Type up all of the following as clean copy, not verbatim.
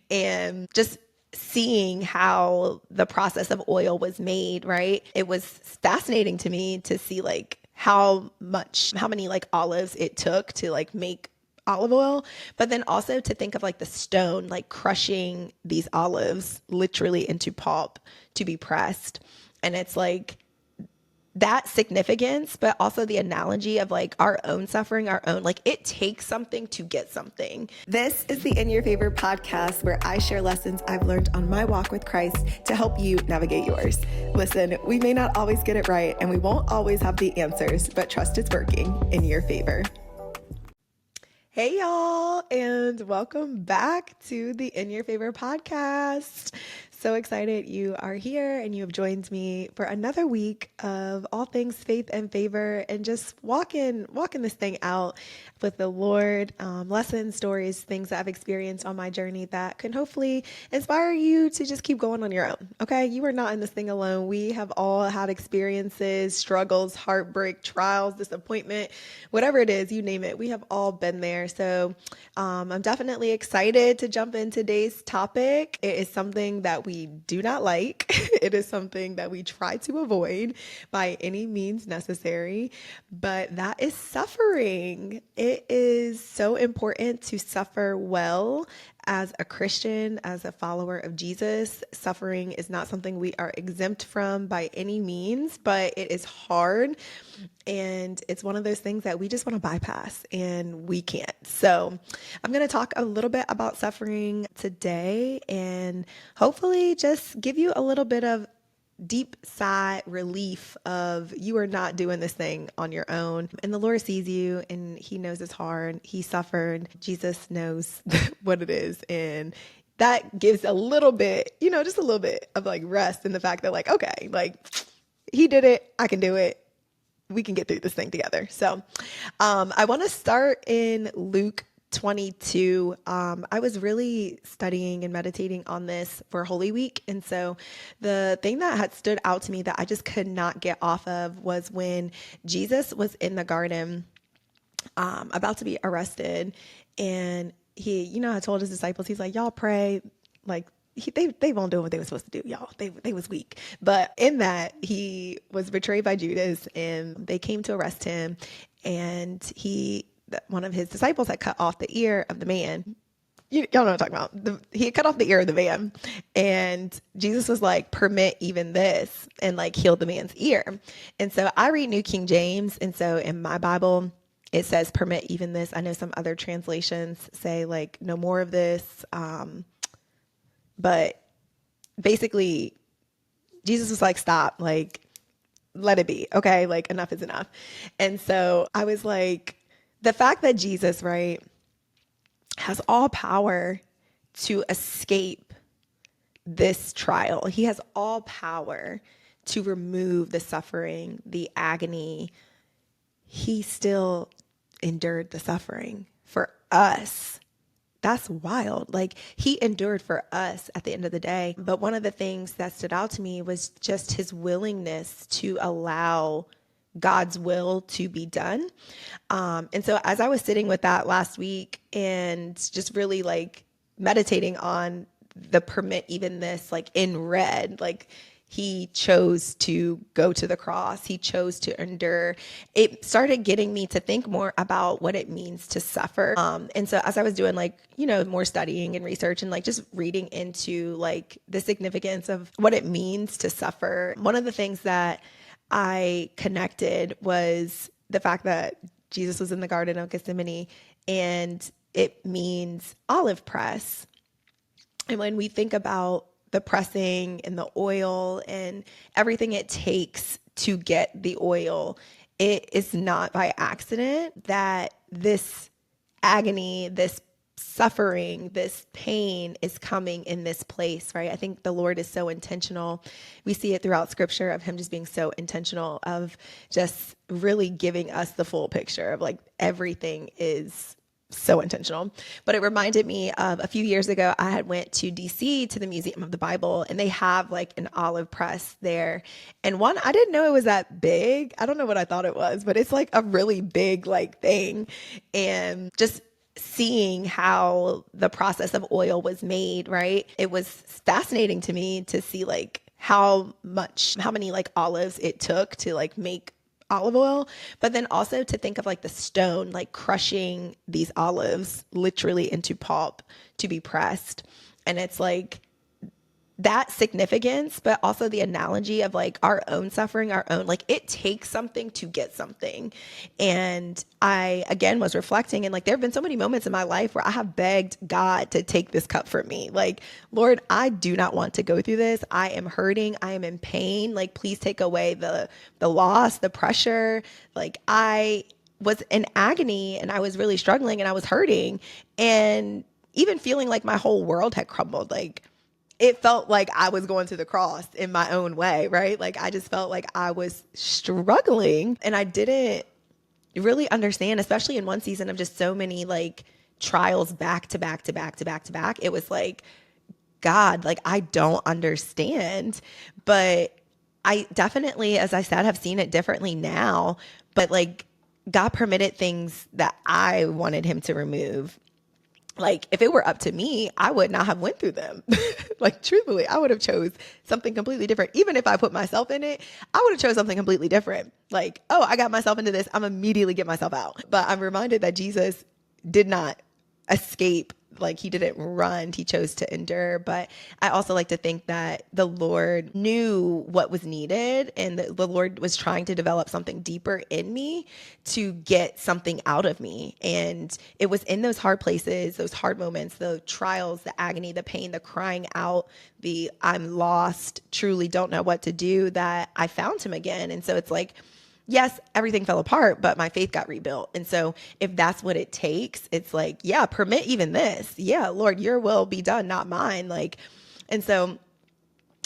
and just seeing how the process of oil was made, right? It was fascinating to me to see like how many like olives it took to like make olive oil, but then also to think of like the stone, like crushing these olives literally into pulp to be pressed. And it's like that significance, but also the analogy of like our own suffering, our own, like it takes something to get something. This is the In Your Favor podcast where I share lessons I've learned on my walk with Christ to help you navigate yours. Listen, we may not always get it right and we won't always have the answers, but trust it's working in your favor. Hey, y'all, and welcome back to the In Your Favor podcast. So excited you are here and you have joined me for another week of all things faith and favor and just walking this thing out with the Lord, lessons, stories, things that I've experienced on my journey that can hopefully inspire you to just keep going on your own. Okay, you are not in this thing alone. We have all had experiences, struggles, heartbreak, trials, disappointment, whatever it is, you name it. We have all been there. So I'm definitely excited to jump in today's topic. It is something that we do not like. It is something that we try to avoid by any means necessary, but that is suffering. It is so important to suffer well as a Christian, as a follower of Jesus. Suffering is not something we are exempt from by any means, but it is hard. And it's one of those things that we just want to bypass and we can't. So I'm going to talk a little bit about suffering today and hopefully just give you a little bit of deep sigh relief of you are not doing this thing on your own. And the Lord sees you and he knows it's hard. He suffered. Jesus knows what it is. And that gives a little bit, just a little bit of like rest in the fact that like, okay, like he did it. I can do it. We can get through this thing together. So I want to start in Luke 22. I was really studying and meditating on this for Holy Week. And so the thing that had stood out to me that I just could not get off of was when Jesus was in the garden about to be arrested. And he, had told his disciples, he's like, y'all pray, like, they won't do what they were supposed to do, y'all. They was weak. But in that, he was betrayed by Judas and they came to arrest him. And one of his disciples had cut off the ear of the man. Y'all know what I'm talking about. He had cut off the ear of the man. And Jesus was like, permit even this, and like healed the man's ear. And so I read New King James. And so in my Bible, it says permit even this. I know some other translations say like no more of this. But basically, Jesus was like, stop, like, let it be. Okay. Like, enough is enough. And so I was like, the fact that Jesus, right, has all power to escape this trial, he has all power to remove the suffering, the agony. He still endured the suffering for us. That's wild. Like he endured for us at the end of the day. But one of the things that stood out to me was just his willingness to allow God's will to be done. And so as I was sitting with that last week and just really like meditating on the permit, even this, like in red, like he chose to go to the cross. He chose to endure. It started getting me to think more about what it means to suffer. And so as I was doing like, more studying and research and like just reading into like the significance of what it means to suffer, one of the things that I connected was the fact that Jesus was in the Garden of Gethsemane and it means olive press. And when we think about the pressing and the oil and everything it takes to get the oil, it is not by accident that this agony, this suffering, this pain is coming in this place, right? I think the Lord is so intentional. We see it throughout scripture of him just being so intentional of just really giving us the full picture of like everything is so intentional. But it reminded me of a few years ago, I had went to DC to the Museum of the Bible and they have like an olive press there. And one, I didn't know it was that big. I don't know what I thought it was, but it's like a really big like thing. And just seeing how the process of oil was made, right? It was fascinating to me to see like how many like olives it took to like make olive oil, but then also to think of like the stone, like crushing these olives literally into pulp to be pressed. And it's like that significance, but also the analogy of like our own suffering, our own, like it takes something to get something. And I, again, was reflecting and like there have been so many moments in my life where I have begged God to take this cup from me. Like, Lord, I do not want to go through this. I am hurting. I am in pain. Like, please take away the loss, the pressure. Like, I was in agony and I was really struggling and I was hurting and even feeling like my whole world had crumbled. Like, it felt like I was going to the cross in my own way, right? Like I just felt like I was struggling and I didn't really understand, especially in one season of just so many like trials back to back to back to back to back. It was like, God, like I don't understand. But I definitely, as I said, have seen it differently now. But like God permitted things that I wanted him to remove. Like if it were up to me, I would not have went through them. Like truthfully, I would have chose something completely different. Even if I put myself in it, I would have chose something completely different. Like, oh, I got myself into this, I'm immediately get myself out. But I'm reminded that Jesus did not escape. Like he didn't run, he chose to endure. But I also like to think that the Lord knew what was needed and the Lord was trying to develop something deeper in me to get something out of me. And it was in those hard places, those hard moments, the trials, the agony, the pain, the crying out, the I'm lost, truly don't know what to do, that I found him again. And so it's like, yes, everything fell apart, but my faith got rebuilt. And so if that's what it takes, it's like, yeah, permit even this. Yeah, Lord, your will be done, not mine. Like, and so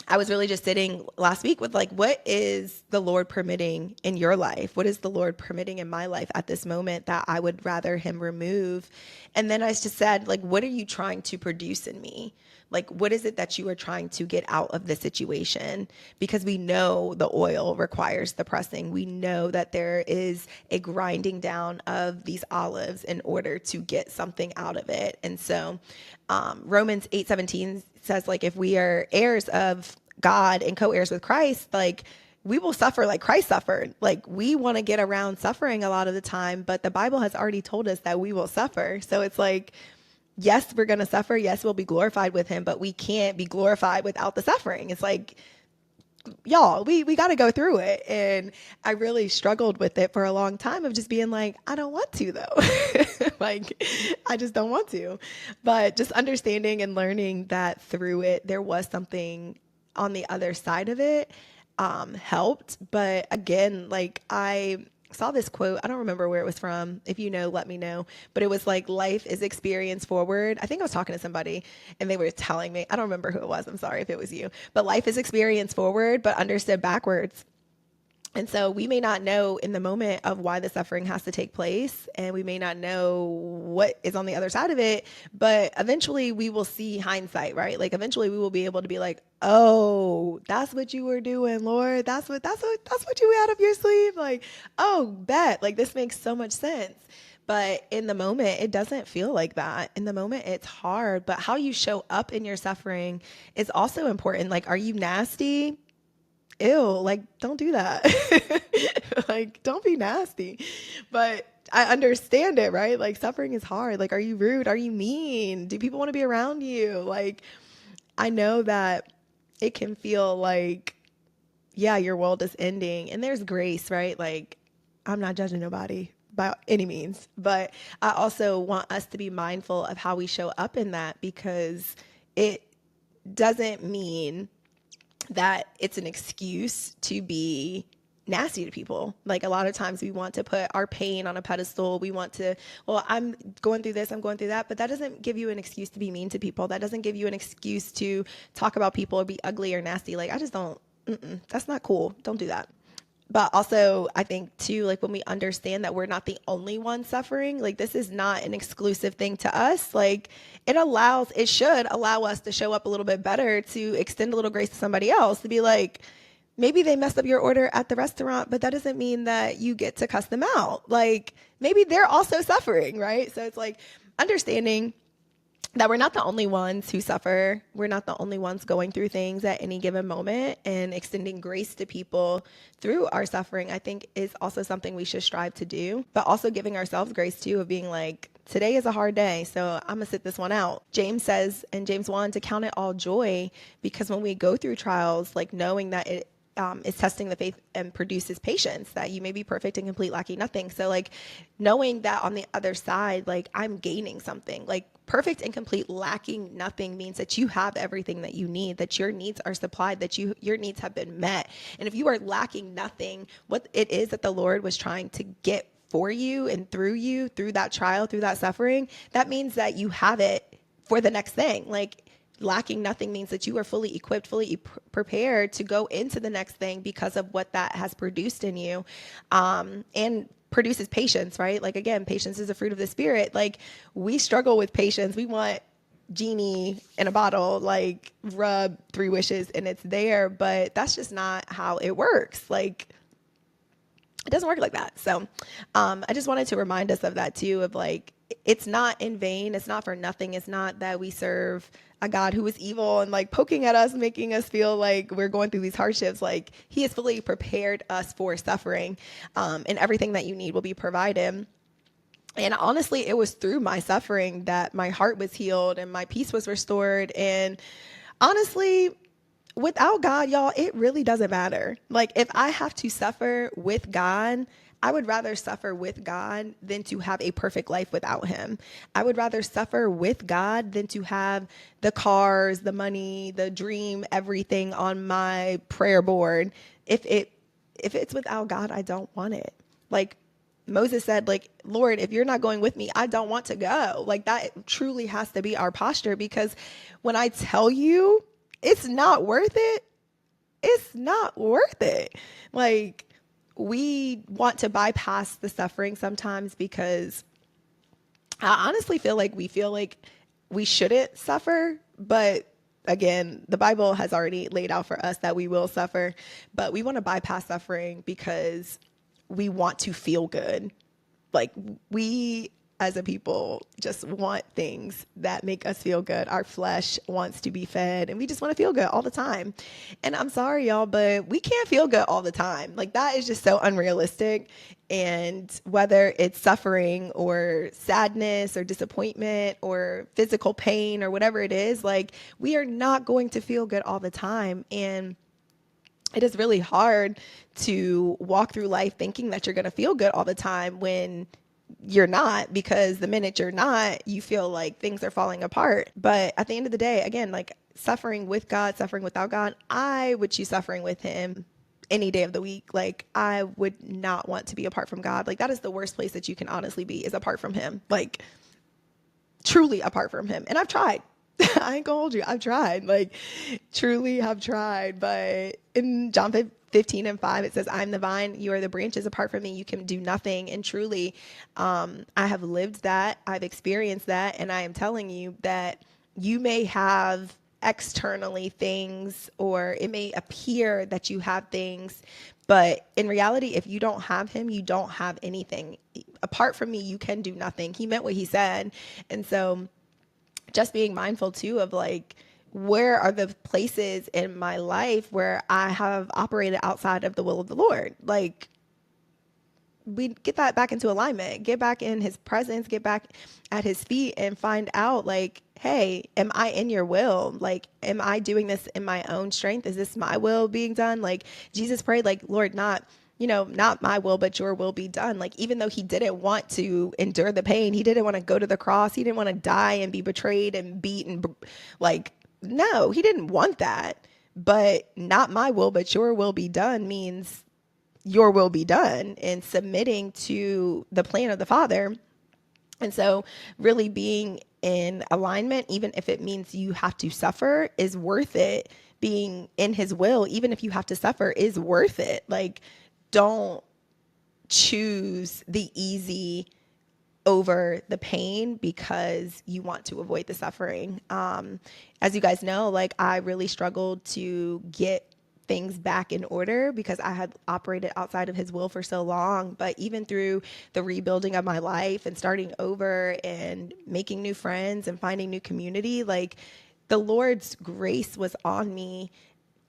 I was really just sitting last week with like, what is the Lord permitting in your life? What is the Lord permitting in my life at this moment that I would rather him remove? And then I just said, like, what are you trying to produce in me? Like, what is it that you are trying to get out of the situation? Because we know the oil requires the pressing. We know that there is a grinding down of these olives in order to get something out of it. And so Romans 8:17 says, like, if we are heirs of God and co-heirs with Christ, like, we will suffer like Christ suffered. Like we want to get around suffering a lot of the time, but the Bible has already told us that we will suffer. So it's like, yes, we're going to suffer. Yes, we'll be glorified with him, but we can't be glorified without the suffering. It's like, y'all, we got to go through it. And I really struggled with it for a long time of just being like, I don't want to though. Like, I just don't want to. But just understanding and learning that through it, there was something on the other side of it helped. But again, like I saw this quote. I don't remember where it was from. If you know, let me know. But it was like, life is experience forward. I think I was talking to somebody and they were telling me, I don't remember who it was. I'm sorry if it was you. But life is experience forward, but understood backwards. And so we may not know in the moment of why the suffering has to take place, and we may not know what is on the other side of it, but eventually we will see hindsight, right? Like eventually we will be able to be like, "Oh, that's what you were doing, Lord. That's what you had up your sleeve." Like, "Oh, bet. Like this makes so much sense." But in the moment, it doesn't feel like that. In the moment, it's hard, but how you show up in your suffering is also important. Like, are you nasty? Ew, like don't do that. Like don't be nasty. But I understand it, right? Like suffering is hard. Like are you rude? Are you mean? Do people want to be around you? Like I know that it can feel like, yeah, your world is ending and there's grace, right? Like I'm not judging nobody by any means, but I also want us to be mindful of how we show up in that, because it doesn't mean that it's an excuse to be nasty to people. Like a lot of times we want to put our pain on a pedestal. We want to, well, I'm going through this, I'm going through that, but that doesn't give you an excuse to be mean to people. That doesn't give you an excuse to talk about people or be ugly or nasty. Like I just don't, that's not cool. Don't do that. But also I think too, like when we understand that we're not the only one suffering, like this is not an exclusive thing to us. Like it should allow us to show up a little bit better, to extend a little grace to somebody else, to be like, maybe they messed up your order at the restaurant, but that doesn't mean that you get to cuss them out. Like maybe they're also suffering, right? So it's like understanding that we're not the only ones who suffer. We're not the only ones going through things at any given moment, and extending grace to people through our suffering, I think, is also something we should strive to do, but also giving ourselves grace too, of being like, today is a hard day, so I'm gonna sit this one out. James says in James 1 to count it all joy, because when we go through trials, like knowing that it is testing the faith and produces patience, that you may be perfect and complete, lacking nothing. So like knowing that on the other side, like I'm gaining something. Like perfect and complete, lacking nothing means that you have everything that you need, that your needs are supplied, that your needs have been met. And if you are lacking nothing, what it is that the Lord was trying to get for you and through that trial, through that suffering, that means that you have it for the next thing. Like lacking nothing means that you are fully equipped, fully prepared to go into the next thing because of what that has produced in you, and produces patience, right? Like, again, patience is a fruit of the Spirit. Like, we struggle with patience. We want genie in a bottle, like rub 3 wishes and it's there, but that's just not how it works. Like, it doesn't work like that. So I just wanted to remind us of that too, of like, it's not in vain. It's not for nothing. It's not that we serve a God who is evil and like poking at us, making us feel like we're going through these hardships. Like, he has fully prepared us for suffering, and everything that you need will be provided. And honestly, it was through my suffering that my heart was healed and my peace was restored. And honestly, without God, y'all, it really doesn't matter. Like, if I have to suffer with God, I would rather suffer with God than to have a perfect life without him. I would rather suffer with God than to have the cars, the money, the dream, everything on my prayer board. If it's without God, I don't want it. Like Moses said, like, Lord, if you're not going with me, I don't want to go. Like, that truly has to be our posture, because when I tell you it's not worth it, it's not worth it. Like, we want to bypass the suffering sometimes because I honestly feel like we shouldn't suffer. But again, the Bible has already laid out for us that we will suffer, but we want to bypass suffering because we want to feel good. Like, we as a people just want things that make us feel good. Our flesh wants to be fed and we just want to feel good all the time. And I'm sorry, y'all, but we can't feel good all the time. Like, that is just so unrealistic. And whether it's suffering or sadness or disappointment or physical pain or whatever it is, like, we are not going to feel good all the time. And it is really hard to walk through life thinking that you're going to feel good all the time when you're not, because the minute you're not, you feel like things are falling apart. But at the end of the day, again, like, suffering with God, suffering without God, I would choose suffering with him any day of the week. Like, I would not want to be apart from God. Like, that is the worst place that you can honestly be, is apart from him. Like, truly apart from him. And I've tried. I ain't gonna hold you. I've tried, like, truly have tried. But in John 15:5, it says, I'm the vine, you are the branches. Apart from me, you can do nothing. And truly, I have lived that. I've experienced that. And I am telling you that you may have externally things, or it may appear that you have things, but in reality, if you don't have him, you don't have anything. Apart from me, you can do nothing. He meant what he said. And so just being mindful too of like, where are the places in my life where I have operated outside of the will of the Lord? Like, we get that back into alignment, get back in his presence, get back at his feet and find out, like, hey, am I in your will? Like, am I doing this in my own strength? Is this my will being done? Like, Jesus prayed, like, Lord, not my will, but your will be done. Like, even though he didn't want to endure the pain, he didn't want to go to the cross, he didn't want to die and be betrayed and beat and like, no, he didn't want that. But not my will, but your will be done means your will be done, and submitting to the plan of the Father. And so really being in alignment, even if it means you have to suffer, is worth it. Being in his will, even if you have to suffer, is worth it. Like, don't choose the easy over the pain because you want to avoid the suffering. As you guys know, like, I really struggled to get things back in order because I had operated outside of his will for so long. But even through the rebuilding of my life and starting over and making new friends and finding new community, like the Lord's grace was on me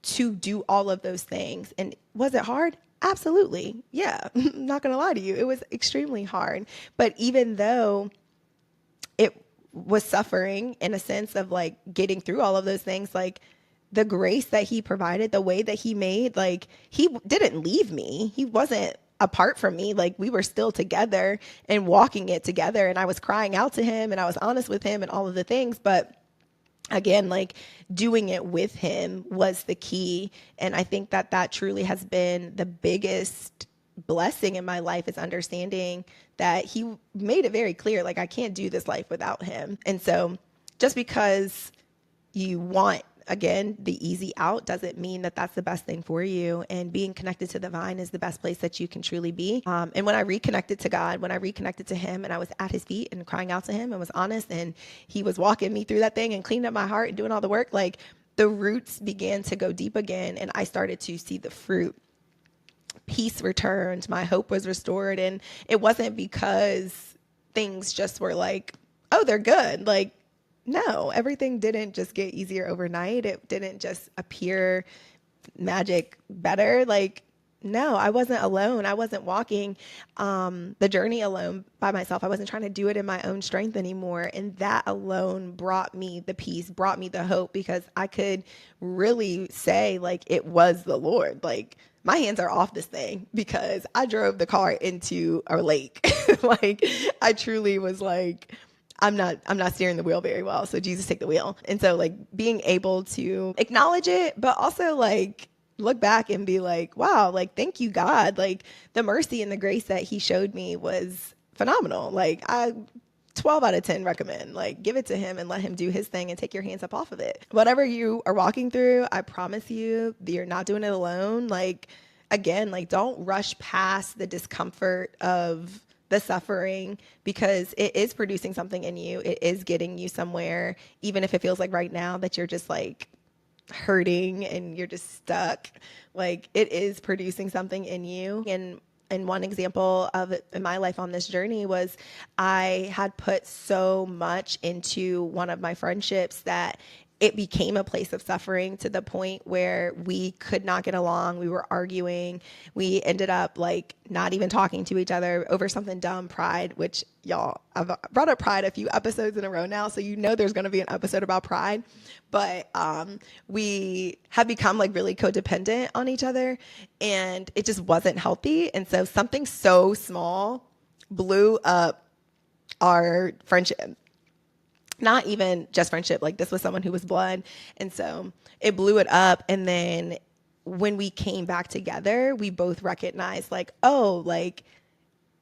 to do all of those things. And was it hard? Absolutely. Yeah. I'm not going to lie to you. It was extremely hard. But even though it was suffering in a sense of like getting through all of those things, like the grace that he provided, the way that he made, like he didn't leave me. He wasn't apart from me. Like we were still together and walking it together. And I was crying out to him and I was honest with him and all of the things. But again, like doing it with him was the key. And I think that that truly has been the biggest blessing in my life, is understanding that he made it very clear, like I can't do this life without him. And so just because you want, again, the easy out doesn't mean that that's the best thing for you. And being connected to the vine is the best place that you can truly be. And when I reconnected to God, when I reconnected to him and I was at his feet and crying out to him and was honest, and he was walking me through that thing and cleaning up my heart and doing all the work, like the roots began to go deep again. And I started to see the fruit. Peace returned, my hope was restored. And it wasn't because things just were like, oh, they're good. Like, no, everything didn't just get easier overnight. It didn't just appear magic better. Like, no, I wasn't alone. I wasn't walking the journey alone by myself. I wasn't trying to do it in my own strength anymore. And that alone brought me the peace, brought me the hope, because I could really say, like, it was the Lord. Like, my hands are off this thing because I drove the car into a lake. Like, I truly was like, I'm not steering the wheel very well. So Jesus, take the wheel. And so like being able to acknowledge it, but also like look back and be like, wow, like thank you, God. Like the mercy and the grace that he showed me was phenomenal. Like I 12 out of 10 recommend, like give it to him and let him do his thing and take your hands up off of it. Whatever you are walking through, I promise you you're not doing it alone. Like again, like don't rush past the discomfort of the suffering, because it is producing something in you. It is getting you somewhere, even if it feels like right now that you're just like hurting and you're just stuck. Like it is producing something in you. And one example of it in my life on this journey was I had put so much into one of my friendships that it became a place of suffering, to the point where we could not get along. We were arguing. We ended up like not even talking to each other over something dumb, pride, which y'all, I've brought up pride a few episodes in a row now. So you know there's going to be an episode about pride. But we have become like really codependent on each other, and it just wasn't healthy. And so something so small blew up our friendship. Not even just friendship, like this was someone who was blood. And so it blew it up. And then when we came back together, we both recognized like, oh, like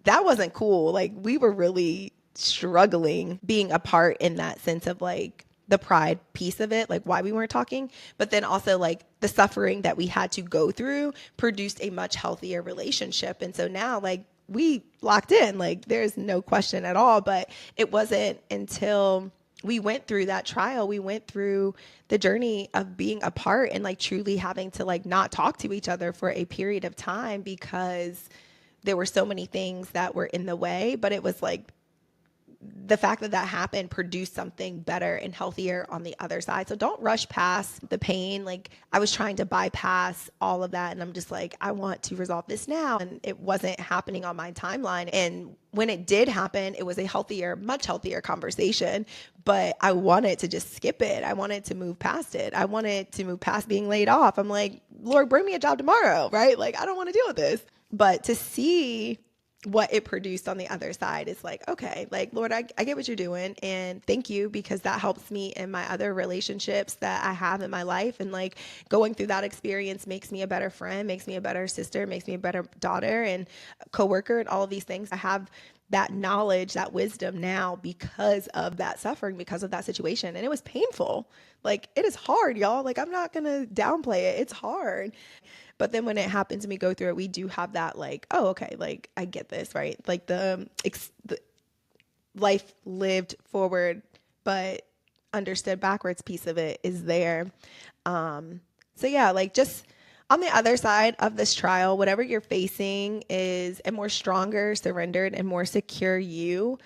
that wasn't cool. Like we were really struggling being apart in that sense of like the pride piece of it, like why we weren't talking, but then also like the suffering that we had to go through produced a much healthier relationship. And so now like we locked in, like there's no question at all. But it wasn't until we went through that trial, we went through the journey of being apart and like truly having to like not talk to each other for a period of time, because there were so many things that were in the way. But it was like the fact that that happened produced something better and healthier on the other side. So don't rush past the pain. Like I was trying to bypass all of that, and I'm just like, I want to resolve this now. And it wasn't happening on my timeline. And when it did happen, it was a healthier, much healthier conversation, but I wanted to just skip it. I wanted to move past it. I wanted to move past being laid off. I'm like, Lord, bring me a job tomorrow, right? Like, I don't want to deal with this. But to see what it produced on the other side is like, okay, like, Lord, I get what you're doing. And thank you, because that helps me in my other relationships that I have in my life. And like going through that experience makes me a better friend, makes me a better sister, makes me a better daughter and coworker, and all of these things. I have that knowledge, that wisdom now because of that suffering, because of that situation. And it was painful. Like it is hard, y'all. Like I'm not going to downplay it. It's hard. But then when it happens and we go through it, we do have that like, oh, okay, like I get this, right? Like the life lived forward, but understood backwards piece of it is there. So yeah, like just On the other side of this trial, whatever you're facing is a more stronger, surrendered, and more secure you,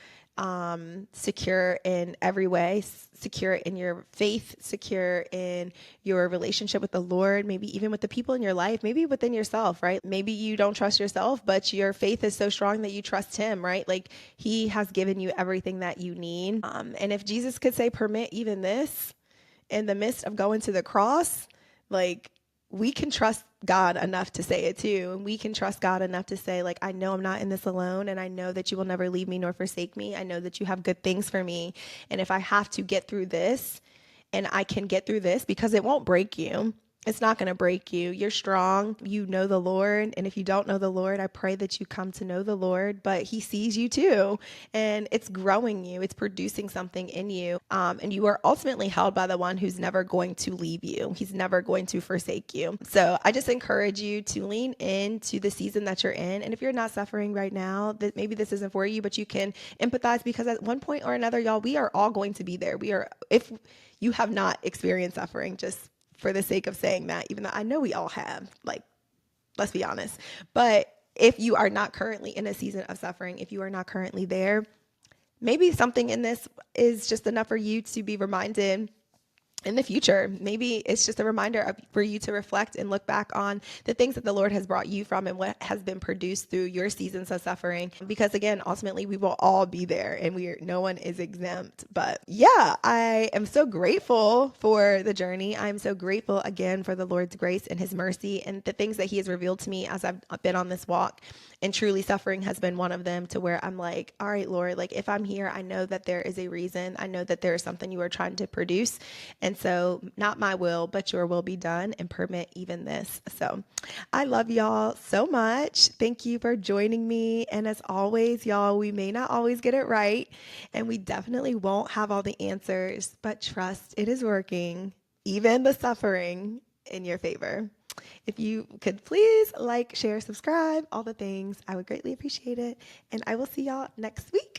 secure in every way, secure in your faith, secure in your relationship with the Lord, maybe even with the people in your life, maybe within yourself, right? Maybe you don't trust yourself, but your faith is so strong that you trust Him, right? Like He has given you everything that you need. And if Jesus could say, permit even this in the midst of going to the cross, like we can trust God enough to say it too. And we can trust God enough to say, like, I know I'm not in this alone. And I know that you will never leave me nor forsake me. I know that you have good things for me. And if I have to get through this, and I can get through this, because it won't break you. It's not going to break you. You're strong. You know the Lord. And if you don't know the Lord, I pray that you come to know the Lord. But He sees you too. And it's growing you, it's producing something in you. And you are ultimately held by the one who's never going to leave you, He's never going to forsake you. So I just encourage you to lean into the season that you're in. And if you're not suffering right now, that maybe this isn't for you, but you can empathize, because at one point or another, y'all, we are all going to be there. If you have not experienced suffering, just for the sake of saying that, even though I know we all have, like, let's be honest. But if you are not currently in a season of suffering, if you are not currently there, maybe something in this is just enough for you to be reminded in the future. Maybe it's just a reminder for you to reflect and look back on the things that the Lord has brought you from and what has been produced through your seasons of suffering. Because again, ultimately, we will all be there, and no one is exempt. But yeah, I am so grateful for the journey. I'm so grateful again for the Lord's grace and His mercy and the things that He has revealed to me as I've been on this walk. And truly, suffering has been one of them, to where I'm like, all right, Lord, like if I'm here, I know that there is a reason. I know that there is something you are trying to produce. And so not my will, but your will be done, and permit even this. So I love y'all so much. Thank you for joining me. And as always, y'all, we may not always get it right, and we definitely won't have all the answers, but trust it is working, even the suffering, in your favor. If you could please like, share, subscribe, all the things, I would greatly appreciate it. And I will see y'all next week.